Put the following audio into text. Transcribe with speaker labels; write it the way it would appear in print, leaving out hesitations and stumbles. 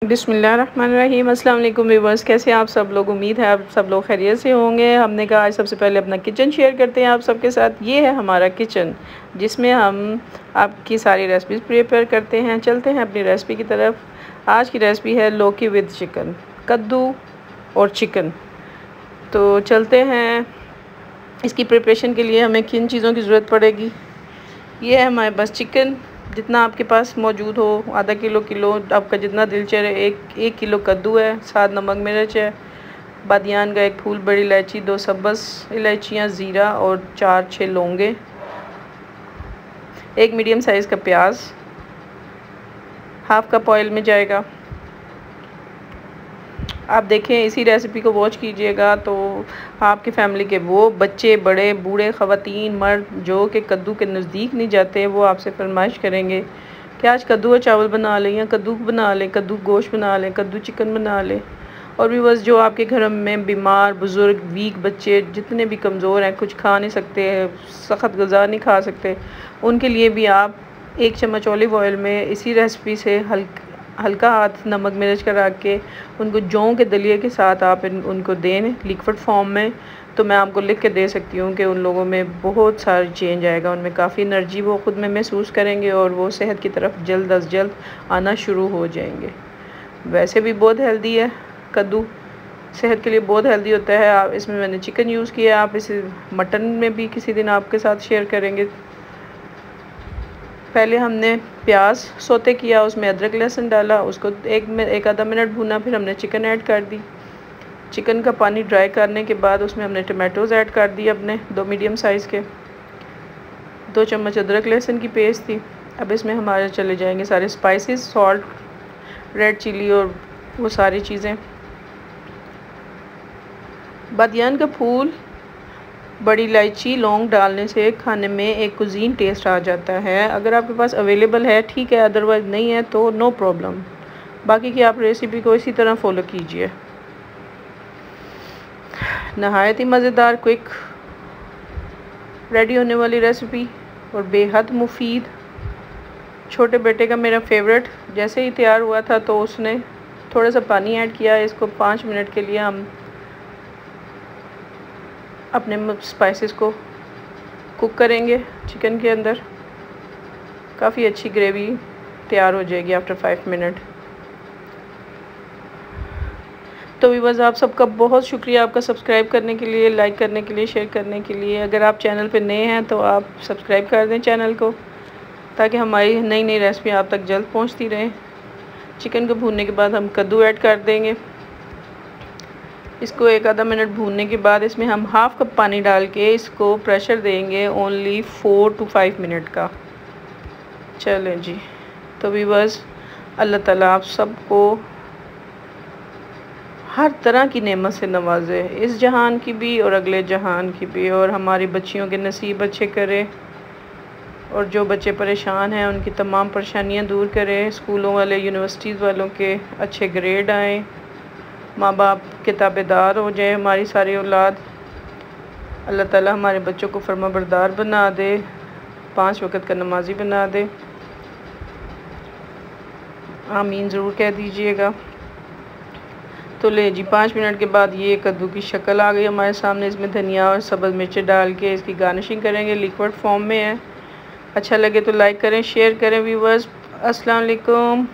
Speaker 1: बिस्मिल्लाहिर्रहमानिर्रहीम। अस्सलाम वालेकुम व्यूअर्स, कैसे हैं आप सब लोग। उम्मीद है आप सब लोग खैरियत से होंगे। हमने कहा आज सबसे पहले अपना किचन शेयर करते हैं आप सबके साथ। ये है हमारा किचन जिसमें हम आपकी सारी रेसिपीज़ प्रिपेयर करते हैं। चलते हैं अपनी रेसिपी की तरफ। आज की रेसिपी है लौकी विद चिकन, कद्दू और चिकन। तो चलते हैं। इसकी प्रिपरेशन के लिए हमें किन चीज़ों की ज़रूरत पड़ेगी। ये है हमारे पास चिकन, जितना आपके पास मौजूद हो, आधा किलो आपका जितना दिल चाहे। एक किलो कद्दू है, 7 नमक मिर्च है, बादियान का 1 फूल, बड़ी इलायची, 2 सब्ज़ इलायचियाँ, ज़ीरा और 4-6 लौंगे, 1 मीडियम साइज़ का प्याज, हाफ़ कप ऑयल में जाएगा। आप देखें, इसी रेसिपी को वॉच कीजिएगा तो आपकी फैमिली के वो बच्चे, बड़े, बूढ़े, ख़वातीन, मर्द जो कि कद्दू के नज़दीक नहीं जाते, वो आपसे फरमाइश करेंगे कि आज कद्दू और चावल बना लें, या कद्दू बना लें, कद्दू गोश्त बना लें, कद्दू चिकन बना लें। और भी बस जो आपके घर में बीमार, बुज़ुर्ग, वीक बच्चे, जितने भी कमज़ोर हैं, कुछ खा नहीं सकते, सख्त ग़िज़ा नहीं खा सकते, उनके लिए भी आप 1 चम्मच ऑलिव ऑयल में इसी रेसिपी से हल्का हाथ नमक मिर्च का रख के उनको जौ के दलिए के साथ आप उनको दें लिक्विड फॉर्म में। तो मैं आपको लिख के दे सकती हूँ कि उन लोगों में बहुत सारी चेंज आएगा, उनमें काफ़ी एनर्जी वो ख़ुद में महसूस करेंगे और वो सेहत की तरफ जल्द अज जल्द आना शुरू हो जाएंगे। वैसे भी बहुत हेल्दी है कद्दू, सेहत के लिए बहुत हेल्दी होता है। आप इसमें मैंने चिकन यूज़ किया, आप इसे मटन में भी किसी दिन आपके साथ शेयर करेंगे। पहले हमने प्याज सोते किया, उसमें अदरक लहसुन डाला, उसको एक आधा मिनट भूना, फिर हमने चिकन ऐड कर दी। चिकन का पानी ड्राई करने के बाद उसमें हमने टमाटोज़ ऐड कर दिए अपने 2 मीडियम साइज़ के, 2 चम्मच अदरक लहसुन की पेस्ट थी। अब इसमें हमारे चले जाएंगे सारे स्पाइसेस, सॉल्ट, रेड चिली और वो सारी चीज़ें। बादियान का फूल, बड़ी इलायची, लौंग डालने से खाने में एक कुजीन टेस्ट आ जाता है। अगर आपके पास अवेलेबल है ठीक है, अदरवाइज़ नहीं है तो नो प्रॉब्लम। बाकी की आप रेसिपी को इसी तरह फॉलो कीजिए। नहायत ही मज़ेदार, क्विक रेडी होने वाली रेसिपी और बेहद मुफीद। छोटे बेटे का मेरा फेवरेट, जैसे ही तैयार हुआ था तो उसने थोड़ा सा पानी ऐड किया। इसको 5 मिनट के लिए हम अपने स्पाइसेस को कुक करेंगे चिकन के अंदर। काफ़ी अच्छी ग्रेवी तैयार हो जाएगी आफ्टर 5 मिनट। तो व्यूअर्स, आप सबका बहुत शुक्रिया आपका सब्सक्राइब करने के लिए, लाइक करने के लिए, शेयर करने के लिए। अगर आप चैनल पे नए हैं तो आप सब्सक्राइब कर दें चैनल को, ताकि हमारी नई नई रेसिपी आप तक जल्द पहुंचती रहें। चिकन को भूनने के बाद हम कद्दू ऐड कर देंगे। इसको 1 आधा मिनट भूनने के बाद इसमें हम हाफ़ कप पानी डाल के इसको प्रेशर देंगे ओनली 4 to 5 मिनट का। चलें जी। तो व्यूअर्स, अल्लाह ताला आप सबको हर तरह की नेमत से नवाजे, इस जहान की भी और अगले जहान की भी, और हमारी बच्चियों के नसीब अच्छे करे, और जो बच्चे परेशान हैं उनकी तमाम परेशानियां दूर करें। स्कूलों वाले, यूनिवर्सिटीज़ वालों के अच्छे ग्रेड आएँ, माँ बाप के ताबेदार हो जाए हमारी सारी औलाद। अल्लाह ताला हमारे बच्चों को फर्माबरदार बना दे, 5 वक़्त का नमाजी बना दे। आमीन ज़रूर कह दीजिएगा। तो ले जी, 5 मिनट के बाद ये कद्दू की शक्ल आ गई हमारे सामने। इसमें धनिया और सब्ज़ मिर्चें डाल के इसकी गार्निशिंग करेंगे, लिक्विड फॉर्म में है। अच्छा लगे तो लाइक करें, शेयर करें व्यूअर्स। अस्सलाम वालेकुम।